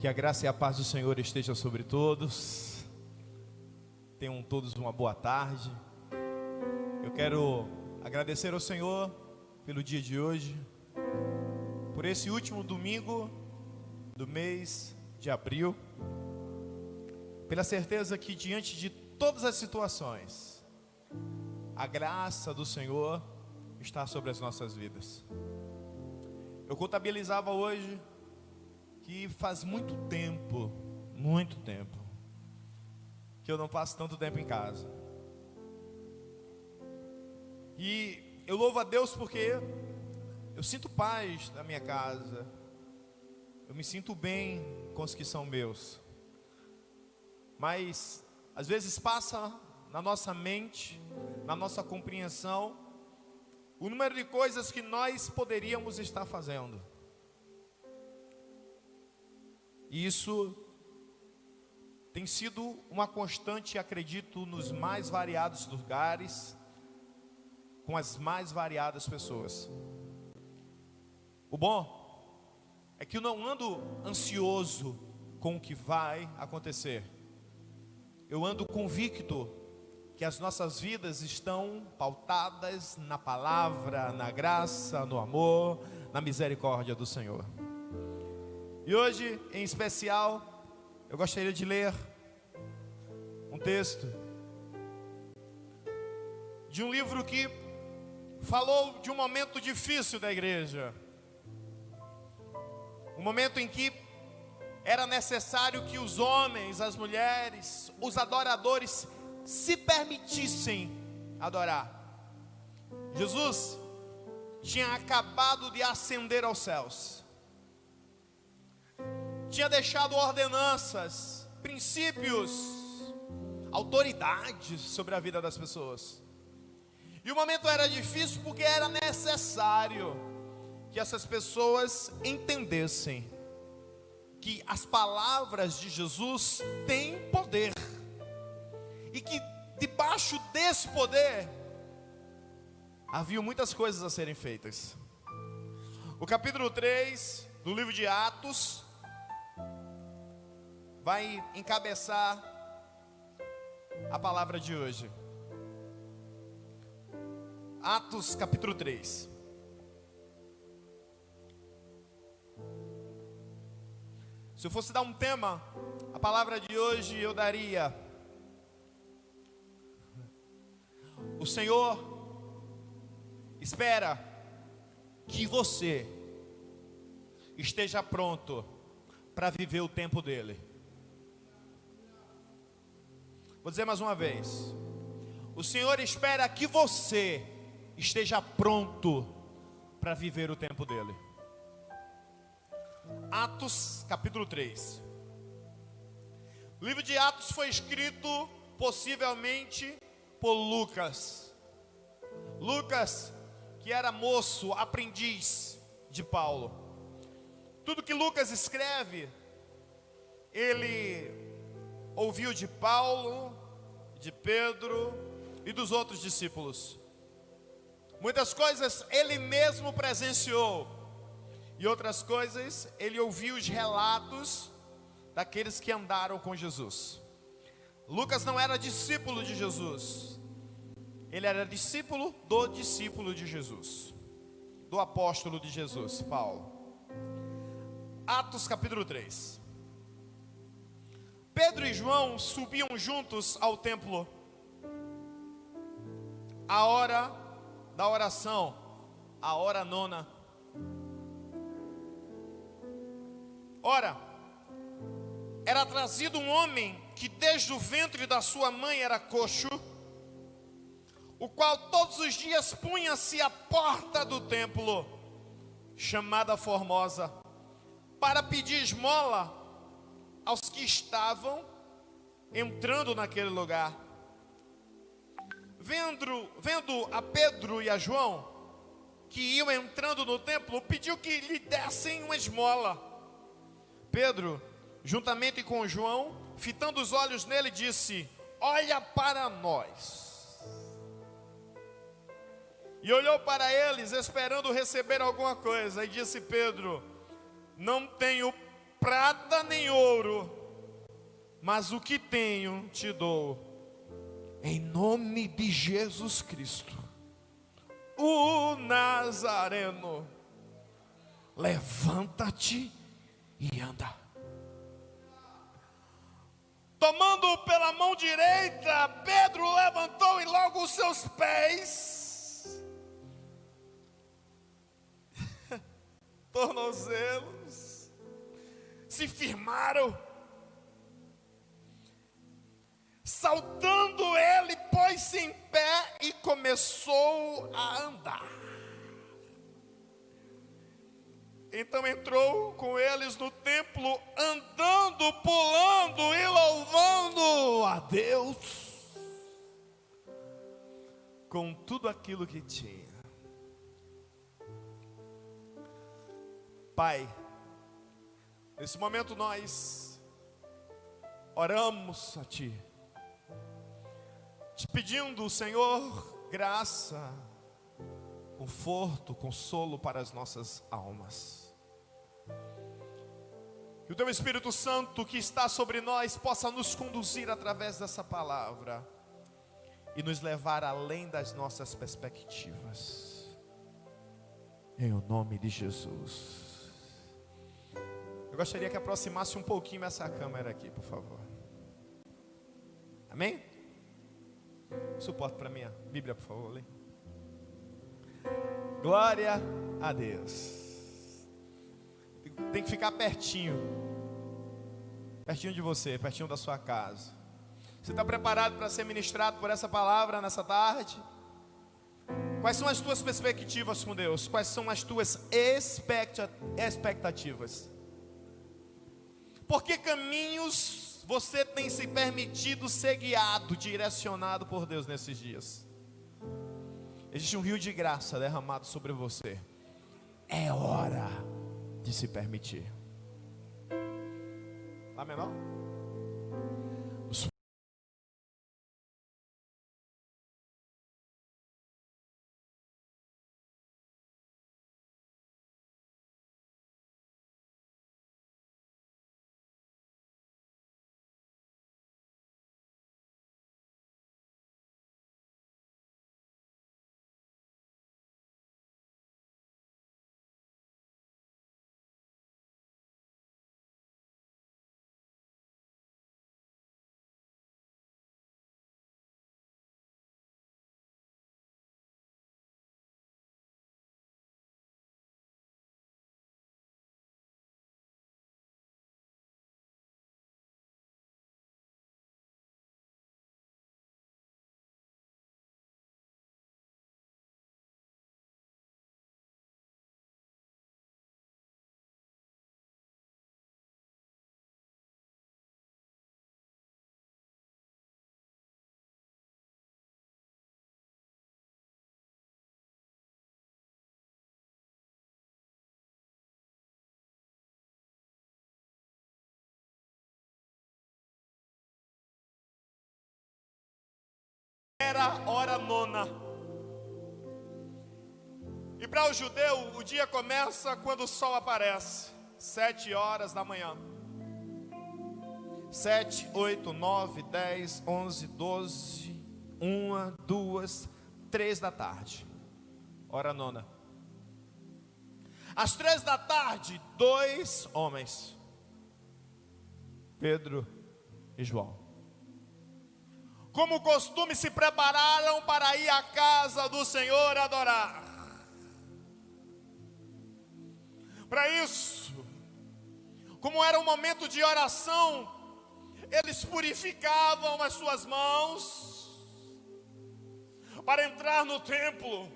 Que a graça e a paz do Senhor esteja sobre todos. Tenham todos uma boa tarde. Eu quero agradecer ao Senhor pelo dia de hoje, por esse último domingo do mês de abril, pela certeza que diante de todas as situações, a graça do Senhor está sobre as nossas vidas. Eu contabilizava hoje que faz muito tempo, que eu não passo tanto tempo em casa. E eu louvo a Deus porque eu sinto paz na minha casa. Eu me sinto bem com os que são meus. Mas às vezes passa na nossa mente, na nossa compreensão, o número de coisas que nós poderíamos estar fazendo. E isso tem sido uma constante, acredito, nos mais variados lugares, com as mais variadas pessoas. O bom é que eu não ando ansioso com o que vai acontecer. Eu ando convicto que as nossas vidas estão pautadas na palavra, na graça, no amor, na misericórdia do Senhor. E hoje, em especial, eu gostaria de ler um texto de um livro que falou de um momento difícil da igreja. Um momento em que era necessário que os homens, as mulheres, os adoradores se permitissem adorar. Jesus tinha acabado de ascender aos céus. Tinha deixado ordenanças, princípios, autoridades sobre a vida das pessoas. E o momento era difícil porque era necessário que essas pessoas entendessem que as palavras de Jesus têm poder. E que debaixo desse poder havia muitas coisas a serem feitas. O capítulo 3 do livro de Atos vai encabeçar a palavra de hoje. Atos capítulo 3. Se eu fosse dar um tema, a palavra de hoje eu daria: o Senhor espera que você esteja pronto para viver o tempo dele. Vou dizer mais uma vez: o Senhor espera que você esteja pronto para viver o tempo dele. Atos capítulo 3. O livro de Atos foi escrito possivelmente por Lucas. Lucas, que era moço, aprendiz de Paulo. Tudo que Lucas escreve, ele ouviu de Paulo, de Pedro e dos outros discípulos. Muitas coisas ele mesmo presenciou, e outras coisas ele ouviu os relatos daqueles que andaram com Jesus. Lucas não era discípulo de Jesus, ele era discípulo de Jesus, do apóstolo de Jesus, Paulo. Atos capítulo 3. Pedro e João subiam juntos ao templo a hora da oração, a hora nona. Ora, era trazido um homem que desde o ventre da sua mãe era coxo, o qual todos os dias punha-se à porta do templo, chamada Formosa, para pedir esmola aos que estavam entrando naquele lugar. Vendo a Pedro e a João, que iam entrando no templo, pediu que lhe dessem uma esmola. Pedro, juntamente com João, fitando os olhos nele, disse: olha para nós. E olhou para eles, esperando receber alguma coisa. E disse Pedro: não tenho prata nem ouro, mas o que tenho te dou. Em nome de Jesus Cristo, o Nazareno, levanta-te e anda. Tomando pela mão direita, Pedro levantou e logo os seus pés, tornozelos, se firmaram. Saltando ele, pôs-se em pé e começou a andar. Então entrou com eles no templo, andando, pulando e louvando a Deus com tudo aquilo que tinha. Pai, nesse momento nós oramos a Ti, te pedindo, Senhor, graça, conforto, consolo para as nossas almas. Que o Teu Espírito Santo que está sobre nós possa nos conduzir através dessa palavra e nos levar além das nossas perspectivas. Em o nome de Jesus. Eu gostaria que aproximasse um pouquinho essa câmera aqui, por favor. Amém? Suporte para mim a Bíblia, por favor, lê. Glória a Deus. Tem que ficar pertinho de você, pertinho da sua casa. Você está preparado para ser ministrado por essa palavra nessa tarde? Quais são as tuas perspectivas com Deus? Quais são as tuas expectativas? Por que caminhos você tem se permitido ser guiado, direcionado por Deus nesses dias? Existe um rio de graça derramado sobre você. É hora de se permitir. Lá menor? Era hora nona. E para o judeu, o dia começa quando o sol aparece, 7 horas da manhã. 7, 8, 9, 10, 11, 12, 1, 2, 3 da tarde. Hora nona. Às 3 da tarde, 2 homens, Pedro e João, como costume, se prepararam para ir à casa do Senhor adorar. Para isso, como era um momento de oração, eles purificavam as suas mãos para entrar no templo.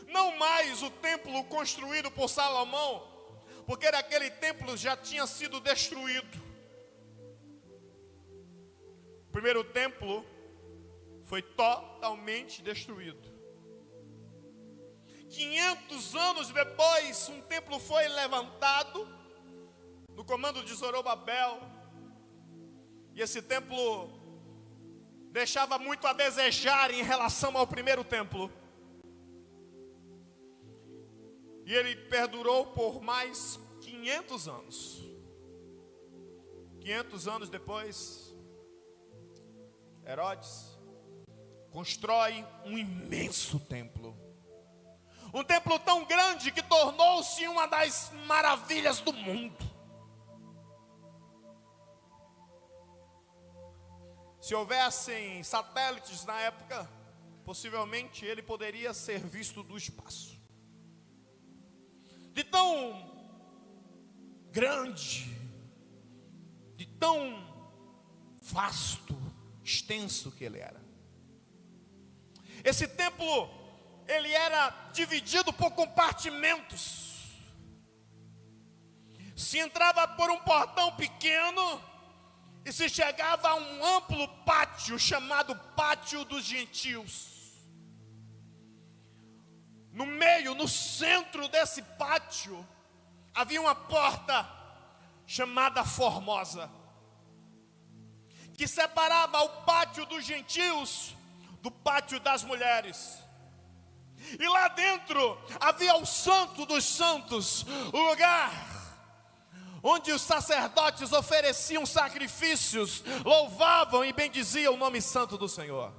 Não mais o templo construído por Salomão, porque aquele templo já tinha sido destruído. O primeiro templo foi totalmente destruído. 500 anos depois, um templo foi levantado no comando de Zorobabel. E esse templo deixava muito a desejar em relação ao primeiro templo. E ele perdurou por mais 500 anos. 500 anos depois, Herodes constrói um imenso templo. Um templo tão grande que tornou-se uma das maravilhas do mundo. Se houvessem satélites na época, possivelmente ele poderia ser visto do espaço. De tão grande, de tão vasto, extenso que ele era. Esse templo, ele era dividido por compartimentos. Se entrava por um portão pequeno e se chegava a um amplo pátio chamado Pátio dos Gentios. No meio, no centro desse pátio, havia uma porta chamada Formosa, que separava o Pátio dos Gentios do Pátio das Mulheres. E lá dentro havia o Santo dos Santos, o lugar onde os sacerdotes ofereciam sacrifícios, louvavam e bendiziam o nome santo do Senhor.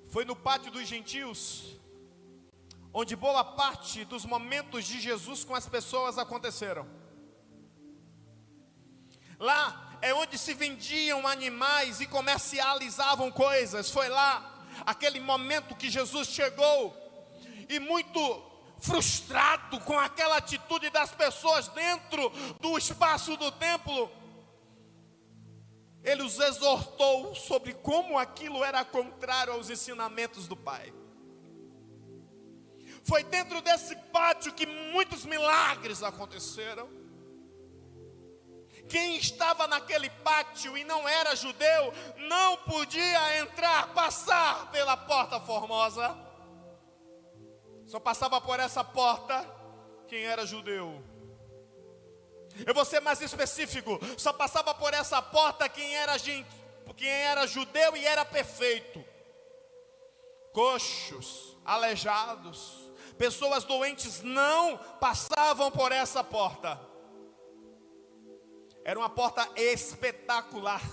Foi no Pátio dos Gentios onde boa parte dos momentos de Jesus com as pessoas aconteceram. Lá é onde se vendiam animais e comercializavam coisas. Foi lá, aquele momento que Jesus chegou, e muito frustrado com aquela atitude das pessoas dentro do espaço do templo, ele os exortou sobre como aquilo era contrário aos ensinamentos do Pai. Foi dentro desse pátio que muitos milagres aconteceram. Quem estava naquele pátio e não era judeu, não podia entrar, passar pela porta formosa. Só passava por essa porta quem era judeu. Eu vou ser mais específico, só passava por essa porta quem era judeu e era perfeito. Coxos, aleijados, pessoas doentes não passavam por essa porta. Era uma porta espetacular.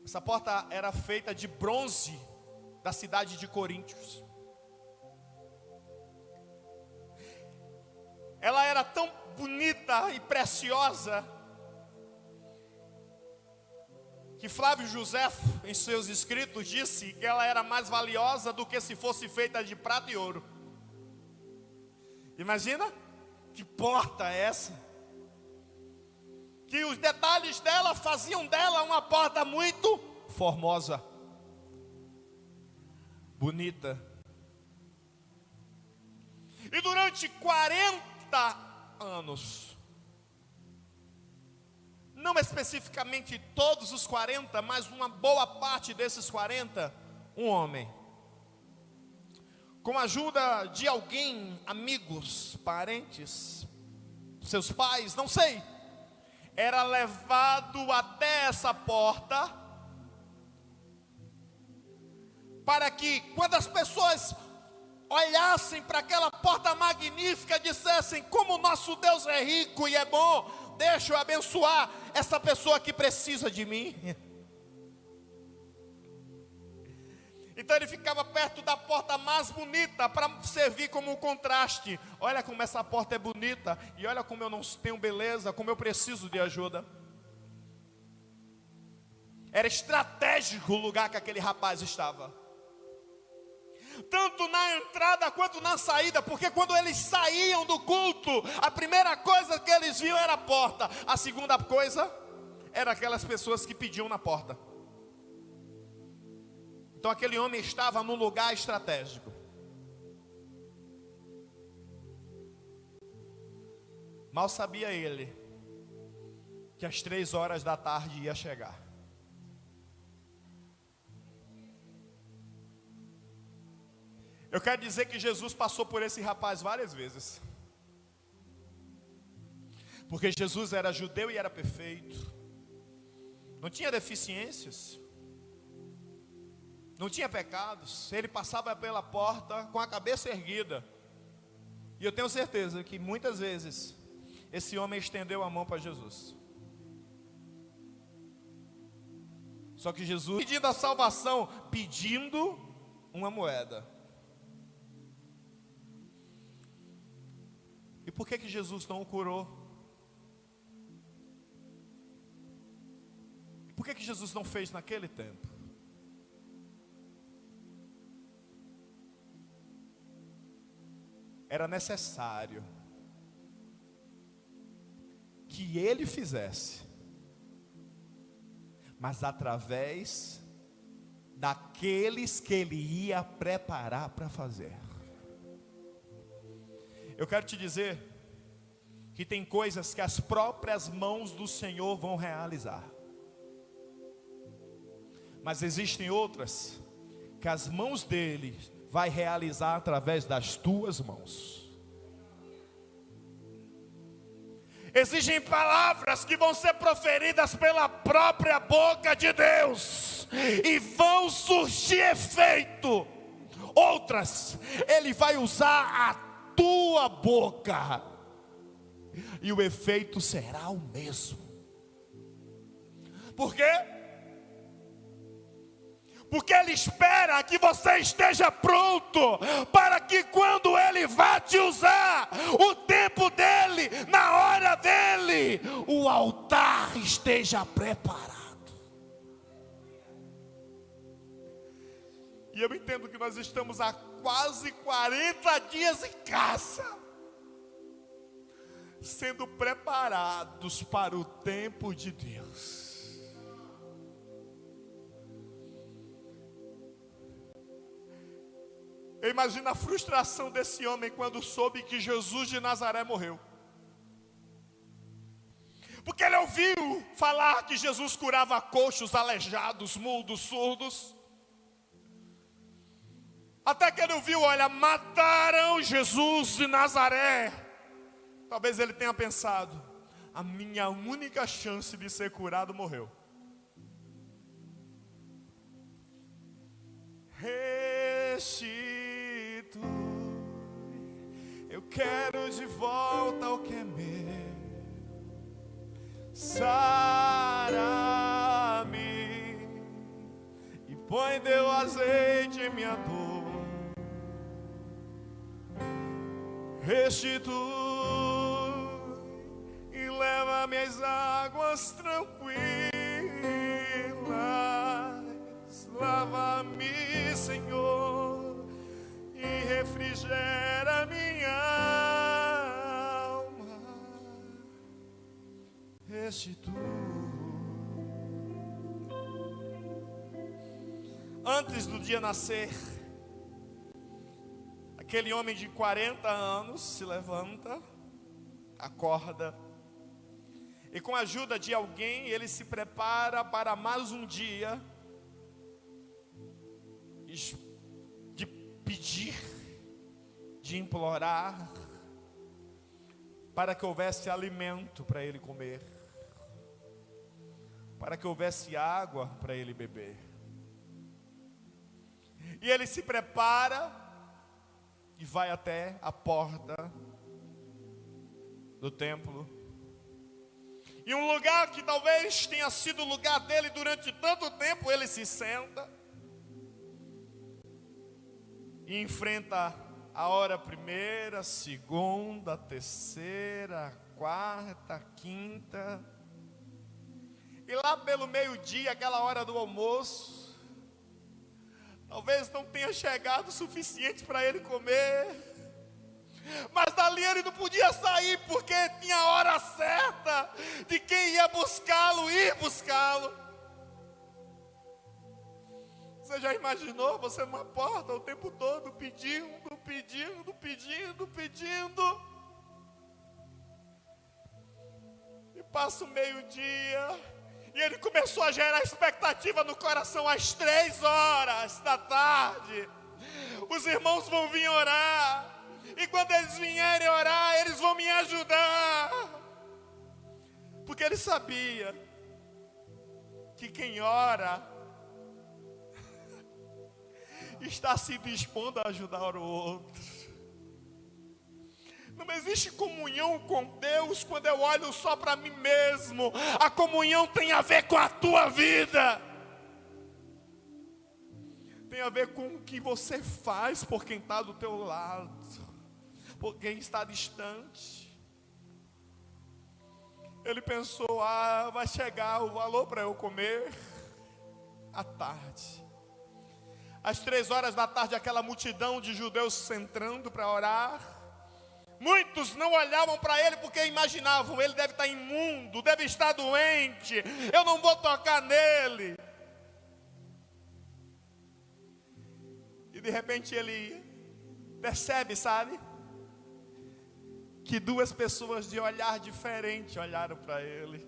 Essa porta era feita de bronze da cidade de Coríntios. Ela era tão bonita e preciosa que Flávio Josefo, em seus escritos, disse que ela era mais valiosa do que se fosse feita de prata e ouro. Imagina que porta é essa? Que os detalhes dela faziam dela uma porta muito formosa, bonita. E durante 40 anos, não especificamente todos os 40, mas uma boa parte desses 40, um homem, com a ajuda de alguém, amigos, parentes, seus pais, não sei, era levado até essa porta, para que quando as pessoas olhassem para aquela porta magnífica, dissessem: como nosso Deus é rico e é bom, deixa eu abençoar essa pessoa que precisa de mim. Então ele ficava perto da porta mais bonita para servir como um contraste. Olha como essa porta é bonita e olha como eu não tenho beleza, como eu preciso de ajuda. Era estratégico o lugar que aquele rapaz estava, tanto na entrada quanto na saída, porque quando eles saíam do culto, a primeira coisa que eles viam era a porta, a segunda coisa era aquelas pessoas que pediam na porta. Então aquele homem estava num lugar estratégico. Mal sabia ele que às 3 horas da tarde ia chegar. Eu quero dizer que Jesus passou por esse rapaz várias vezes, porque Jesus era judeu e era perfeito, não tinha deficiências. não tinha pecados, ele passava pela porta com a cabeça erguida. E eu tenho certeza que muitas vezes esse homem estendeu a mão para Jesus. Só que Jesus pedindo a salvação, pedindo uma moeda. E por que Jesus não o curou? E por que Jesus não fez naquele tempo? Era necessário que ele fizesse, mas através daqueles que ele ia preparar para fazer. Eu quero te dizer que tem coisas que as próprias mãos do Senhor vão realizar, mas existem outras que as mãos dele vai realizar através das tuas mãos. Existem palavras que vão ser proferidas pela própria boca de Deus e vão surtir efeito. Outras, Ele vai usar a tua boca e o efeito será o mesmo. Por quê? Porque Ele espera que você esteja pronto, para que quando Ele vá te usar, o tempo dEle, na hora dEle, o altar esteja preparado. E eu entendo que nós estamos há quase 40 dias em casa, sendo preparados para o tempo de Deus. Eu imagino a frustração desse homem quando soube que Jesus de Nazaré morreu. Porque ele ouviu falar que Jesus curava coxos, aleijados, mudos, surdos. Até que ele ouviu, olha, mataram Jesus de Nazaré. Talvez ele tenha pensado, a minha única chance de ser curado morreu. Eu quero de volta o que é meu. Sara-me e põe teu azeite em minha dor. Restitui e leva-me às águas tranquilas. Lava-me, Senhor, e refrigera minha alma. Restitui. Antes do dia nascer, aquele homem de 40 anos se levanta, acorda, e com a ajuda de alguém, ele se prepara para mais um dia de pedir, de implorar, para que houvesse alimento para ele comer, para que houvesse água para ele beber. E ele se prepara e vai até a porta do templo. E um lugar que talvez tenha sido o lugar dele durante tanto tempo, ele se senta e enfrenta a hora primeira, segunda, terceira, quarta, quinta. E lá pelo meio-dia, aquela hora do almoço, talvez não tenha chegado o suficiente para ele comer. Mas dali ele não podia sair, porque tinha a hora certa de quem ia buscá-lo, ir buscá-lo. Você já imaginou você numa porta o tempo todo pedindo? E passa o meio-dia e ele começou a gerar expectativa no coração. Às 3 horas da tarde, os irmãos vão vir orar. E quando eles vierem orar, eles vão me ajudar. Porque ele sabia que quem ora está se dispondo a ajudar o outro. Não existe comunhão com Deus quando eu olho só para mim mesmo. A comunhão tem a ver com a tua vida. Tem a ver com o que você faz por quem está do teu lado, por quem está distante. Ele pensou, vai chegar o valor para eu comer à tarde. Às 3 horas da tarde, aquela multidão de judeus se entrando para orar. Muitos não olhavam para ele porque imaginavam, ele deve estar imundo, deve estar doente, eu não vou tocar nele. E de repente ele percebe, sabe? Que 2 pessoas de olhar diferente olharam para ele.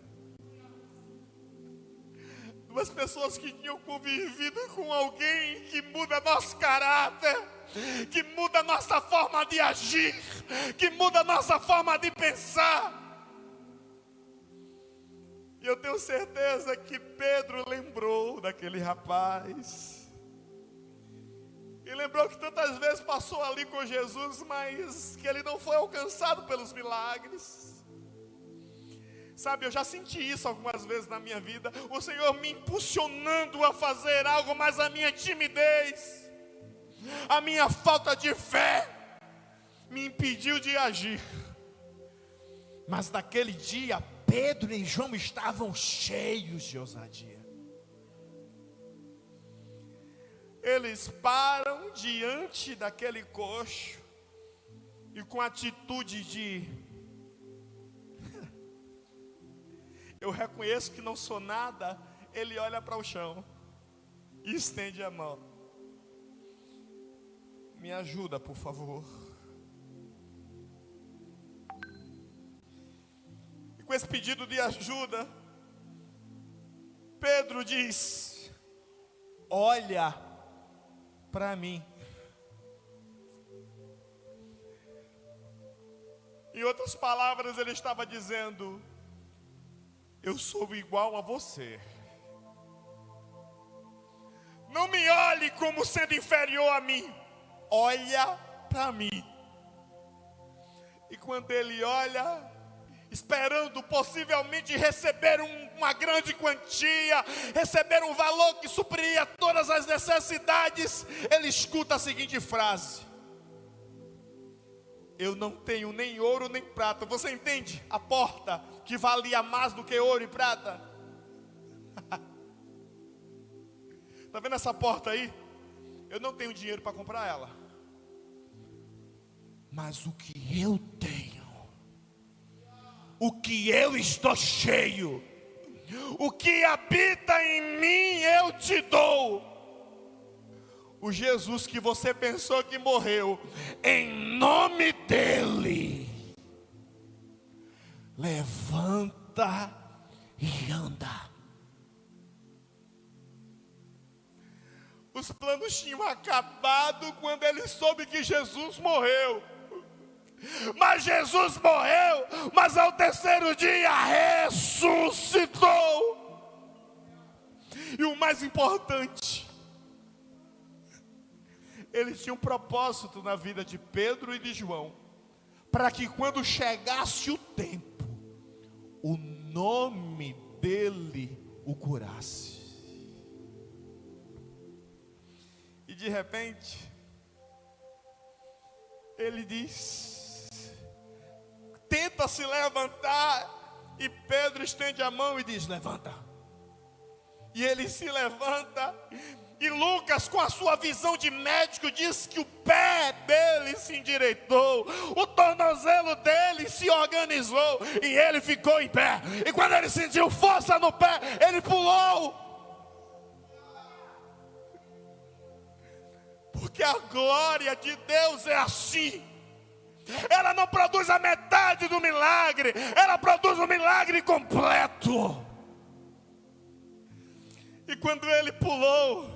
2 pessoas que tinham convivido com alguém que muda nosso caráter, que muda nossa forma de agir, que muda nossa forma de pensar. E eu tenho certeza que Pedro lembrou daquele rapaz. E lembrou que tantas vezes passou ali com Jesus, mas que ele não foi alcançado pelos milagres. Sabe, eu já senti isso algumas vezes na minha vida. O Senhor me impulsionando a fazer algo, mas a minha timidez, a minha falta de fé, me impediu de agir. Mas naquele dia, Pedro e João estavam cheios de ousadia. Eles param diante daquele coxo e com atitude de eu reconheço que não sou nada, ele olha para o chão e estende a mão. Me ajuda, por favor. E com esse pedido de ajuda, Pedro diz: olha para mim. Em outras palavras, ele estava dizendo: eu sou igual a você. Não me olhe como sendo inferior a mim. Olha para mim. E quando ele olha, esperando possivelmente receber uma grande quantia, receber um valor que supriria todas as necessidades, ele escuta a seguinte frase: eu não tenho nem ouro nem prata. Você entende? A porta que valia mais do que ouro e prata. Está vendo essa porta aí? Eu não tenho dinheiro para comprar ela. Mas o que eu tenho, o que eu estou cheio, o que habita em mim eu te dou. O Jesus que você pensou que morreu, em nome dele, levanta e anda. Os planos tinham acabado quando ele soube que Jesus morreu. Mas Jesus morreu, mas ao 3º dia ressuscitou. E o mais importante, ele tinha um propósito na vida de Pedro e de João, para que quando chegasse o tempo, o nome dele o curasse. E de repente, ele tenta se levantar, e Pedro estende a mão e diz: levanta. E ele se levanta, e Lucas, com a sua visão de médico, diz que o pé dele se endireitou, o tornozelo dele se organizou, e ele ficou em pé. E quando ele sentiu força no pé, ele pulou. Porque a glória de Deus é assim. Ela não produz a metade do milagre, ela produz o milagre completo. E quando ele pulou,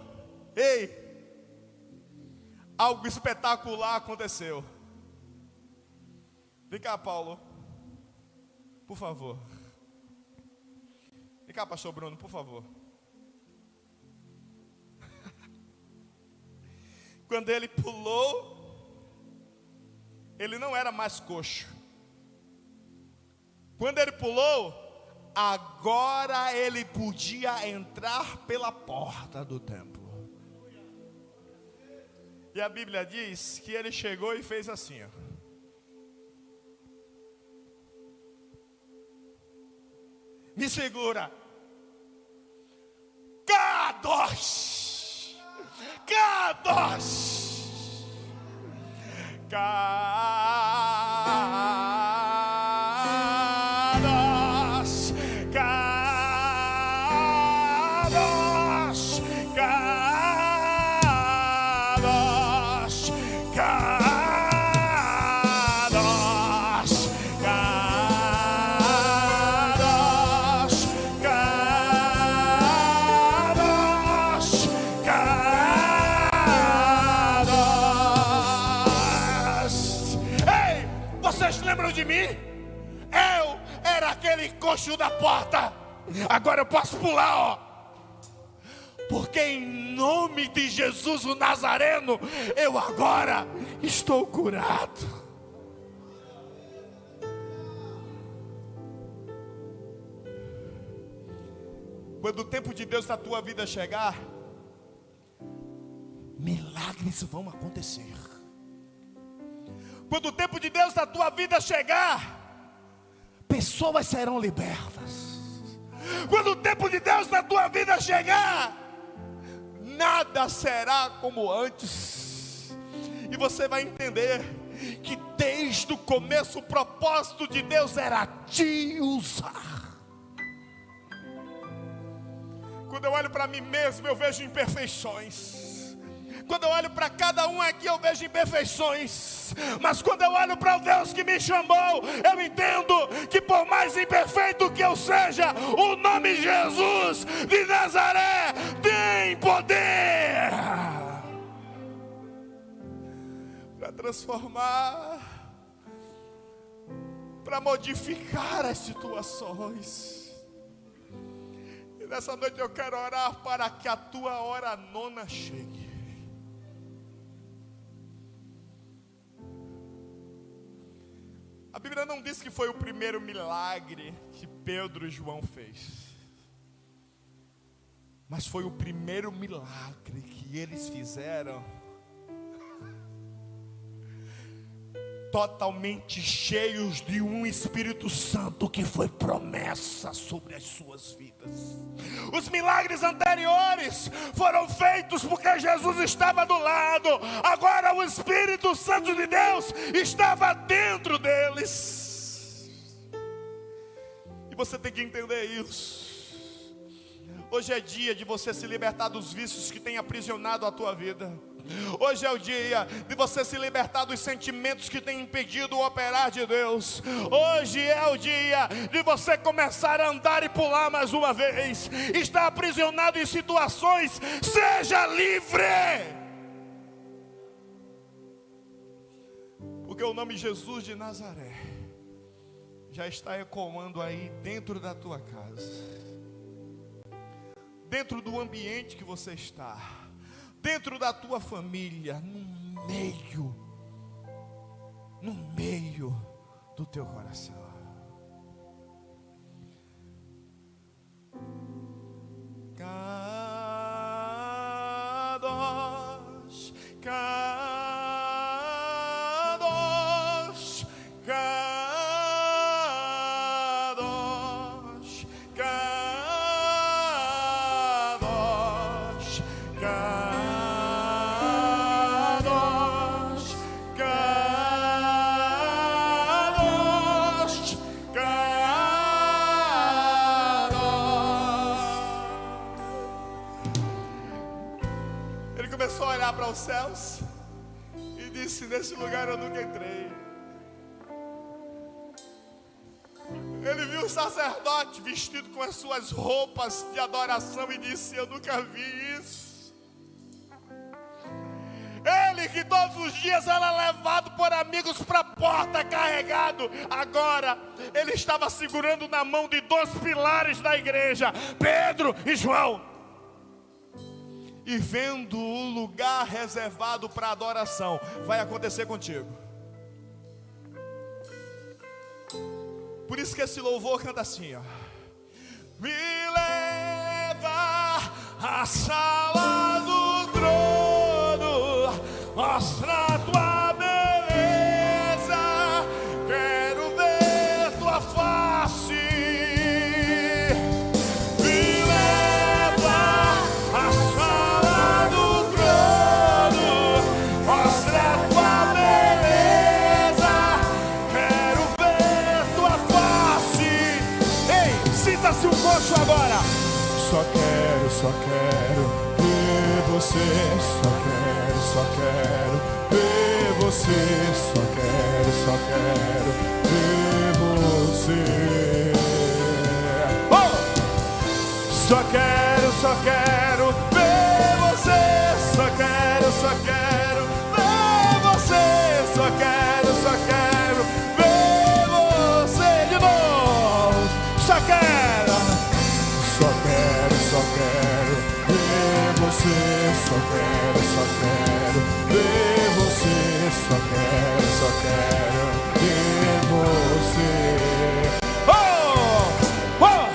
algo espetacular aconteceu. Vem cá, Paulo, por favor. Vem cá, pastor Bruno, por favor. Quando ele pulou, ele não era mais coxo. Quando ele pulou, agora ele podia entrar pela porta do templo. E a Bíblia diz que ele chegou e fez assim, ó. Me segura. Kadosh. Kadosh. Kadosh. Kadosh. Kadosh. Kadosh. Kadosh. Kadosh. Kadosh. Ei, vocês lembram de mim? Eu era aquele coxo da porta. Agora eu posso pular, ó. Porque em nome de Jesus o Nazareno, eu agora estou curado. Quando o tempo de Deus na tua vida chegar, milagres vão acontecer. Quando o tempo de Deus na tua vida chegar, pessoas serão libertas. Quando o tempo de Deus na tua vida chegar, nada será como antes. E você vai entender que desde o começo o propósito de Deus era te usar. Quando eu olho para mim mesmo, eu vejo imperfeições. Quando eu olho para cada um aqui, eu vejo imperfeições. Mas quando eu olho para o Deus que me chamou, eu entendo que por mais imperfeito que eu seja, o nome Jesus de Nazaré tem poder para transformar, para modificar as situações. E nessa noite eu quero orar para que a tua hora nona chegue. A Bíblia não diz que foi o primeiro milagre que Pedro e João fez, mas foi o primeiro milagre que eles fizeram totalmente cheios de um Espírito Santo que foi promessa sobre as suas vidas. Os milagres anteriores foram feitos porque Jesus estava do lado. Agora o Espírito Santo de Deus estava dentro deles. E você tem que entender isso. Hoje é dia de você se libertar dos vícios que têm aprisionado a tua vida. Hoje é o dia de você se libertar dos sentimentos que têm impedido o operar de Deus. Hoje é o dia de você começar a andar e pular mais uma vez. Está aprisionado em situações, seja livre. Porque o nome Jesus de Nazaré já está ecoando aí dentro da tua casa, dentro do ambiente que você está, dentro da tua família, no meio do teu coração. Kadosh, Kadosh, Kadosh, Kadosh, Kadosh, Kadosh, Kadosh. Ele começou a olhar para os céus e disse: nesse lugar eu nunca entrei. Ele viu o sacerdote vestido com as suas roupas de adoração e disse: eu nunca vi isso. Ele que todos os dias era levado por amigos para a porta carregado, agora ele estava segurando na mão de dois pilares da igreja, Pedro e João. e vendo o lugar reservado para adoração. Vai acontecer contigo. Por isso que esse louvor canta assim, ó. Me leva à sala do trono, mostra a tua beleza, quero ver tua face. Me leva à sala do trono, mostra a tua beleza, quero ver tua face. Ei, sinta-se um coxo agora. Só quero ver você. Só quero ver você. Só quero ver você. Oh! Só quero ver você. Só quero ver você. Só quero ver você de novo. Só quero ver você. Só quero ver você. Só quero ver você. Oh! Oh!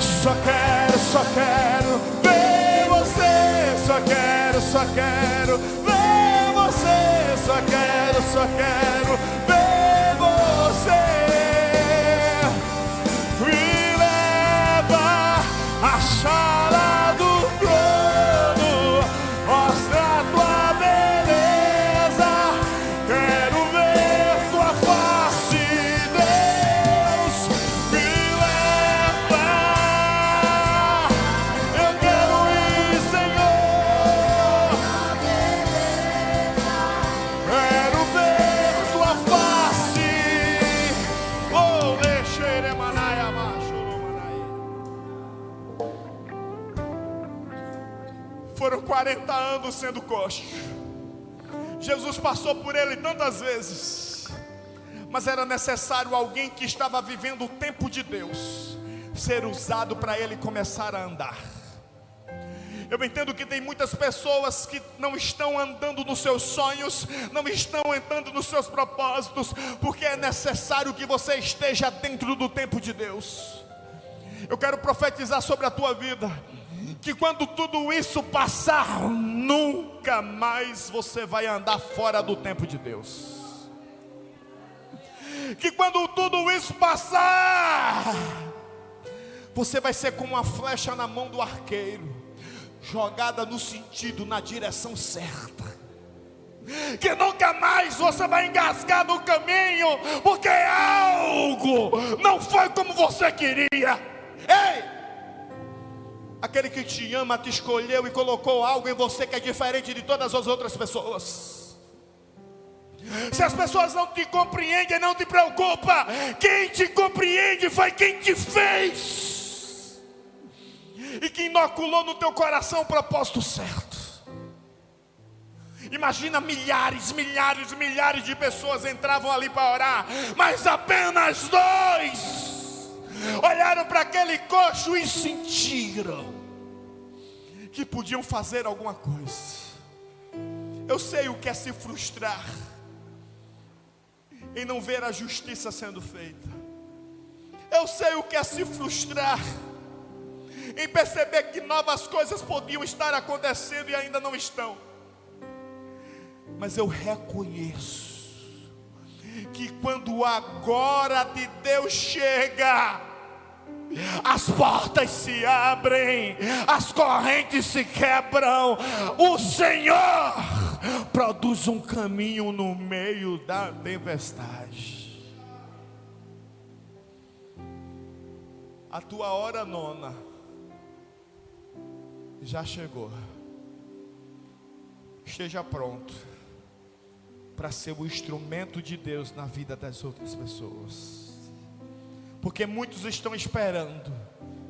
Só quero ver você. Só quero ver você. Só quero ver você. Me leva à sala do trono, mostra a tua beleza, quero ver tua face, Deus. Me leva, eu quero ir, Senhor. Quero ver tua face. Oh, deixe manaia macho. Foram 40 anos sendo coxo. Jesus passou por ele tantas vezes, mas era necessário alguém que estava vivendo o tempo de Deus ser usado para ele começar a andar. Eu entendo que tem muitas pessoas que não estão andando nos seus sonhos, não estão entrando nos seus propósitos, porque é necessário que você esteja dentro do tempo de Deus. Eu quero profetizar sobre a tua vida, que quando tudo isso passar, nunca mais você vai andar fora do tempo de Deus. Que quando tudo isso passar, você vai ser como uma flecha na mão do arqueiro, jogada no sentido, na direção certa. Que nunca mais você vai engasgar no caminho, porque algo não foi como você queria. Ei! Aquele que te ama, te escolheu e colocou algo em você que é diferente de todas as outras pessoas. Se as pessoas não te compreendem, não te preocupa. Quem te compreende foi quem te fez e que inoculou no teu coração o propósito certo. Imagina milhares de pessoas entravam ali para orar, mas apenas 2 olharam para aquele coxo e sentiram que podiam fazer alguma coisa. Eu sei o que é se frustrar em não ver a justiça sendo feita. Eu sei o que é se frustrar em perceber que novas coisas podiam estar acontecendo e ainda não estão. Mas eu reconheço que quando a glória de Deus chega, as portas se abrem, as correntes se quebram, o Senhor produz um caminho no meio da tempestade. A tua hora nona já chegou. Esteja pronto para ser o instrumento de Deus na vida das outras pessoas. Porque muitos estão esperando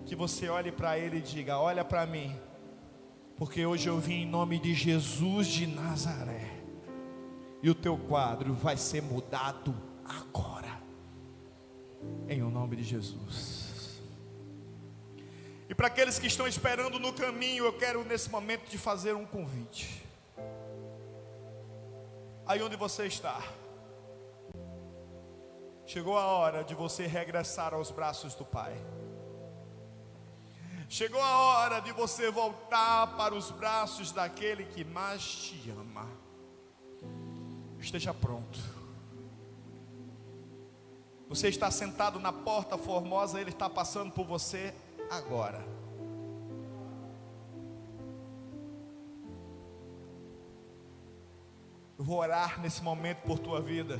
que você olhe para ele e diga: olha para mim, porque hoje eu vim em nome de Jesus de Nazaré. E o teu quadro vai ser mudado agora, em o nome de Jesus. E para aqueles que estão esperando no caminho, eu quero nesse momento te fazer um convite. Aí onde você está, chegou a hora de você regressar aos braços do Pai. Chegou a hora de você voltar para os braços daquele que mais te ama. Esteja pronto. Você está sentado na porta formosa, Ele está passando por você agora. Eu vou orar nesse momento por tua vida,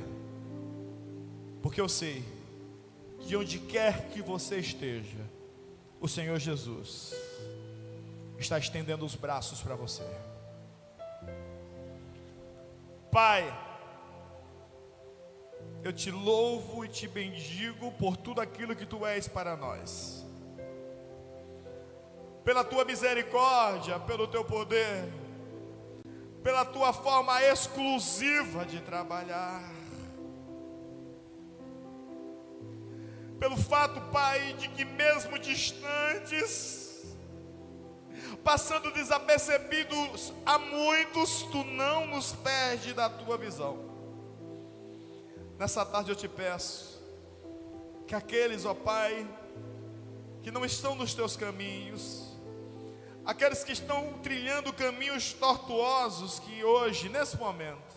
porque eu sei que onde quer que você esteja, o Senhor Jesus está estendendo os braços para você. Pai, eu te louvo e te bendigo por tudo aquilo que tu és para nós, pela tua misericórdia, pelo teu poder, pela tua forma exclusiva de trabalhar, pelo fato, Pai, de que mesmo distantes, passando desapercebidos a muitos, tu não nos perde da tua visão. Nessa tarde eu te peço que aqueles, ó Pai, que não estão nos teus caminhos, aqueles que estão trilhando caminhos tortuosos, que hoje, nesse momento,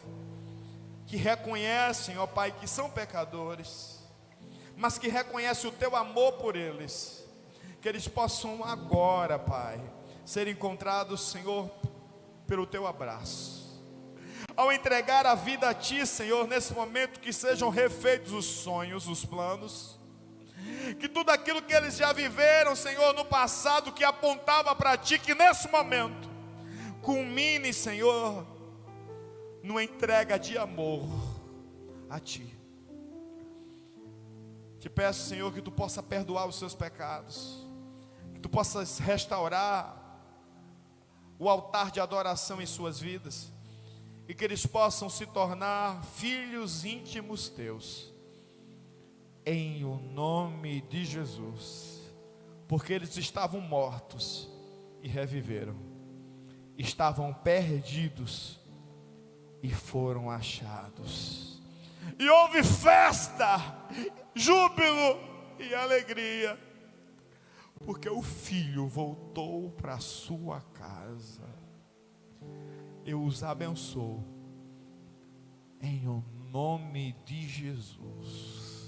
que reconhecem, ó Pai, que são pecadores, mas que reconhecem o teu amor por eles, que eles possam agora, Pai, ser encontrados, Senhor, pelo teu abraço. Ao entregar a vida a ti, Senhor, nesse momento, que sejam refeitos os sonhos, os planos, que tudo aquilo que eles já viveram, Senhor, no passado, que apontava para ti, que nesse momento culmine, Senhor, numa entrega de amor a ti. Te peço, Senhor, que tu possa perdoar os seus pecados, que tu possas restaurar o altar de adoração em suas vidas, e que eles possam se tornar filhos íntimos teus, em o nome de Jesus, porque eles estavam mortos e reviveram, estavam perdidos e foram achados, e houve festa, júbilo e alegria, porque o filho voltou para a sua casa. Eu os abençoo em o nome de Jesus.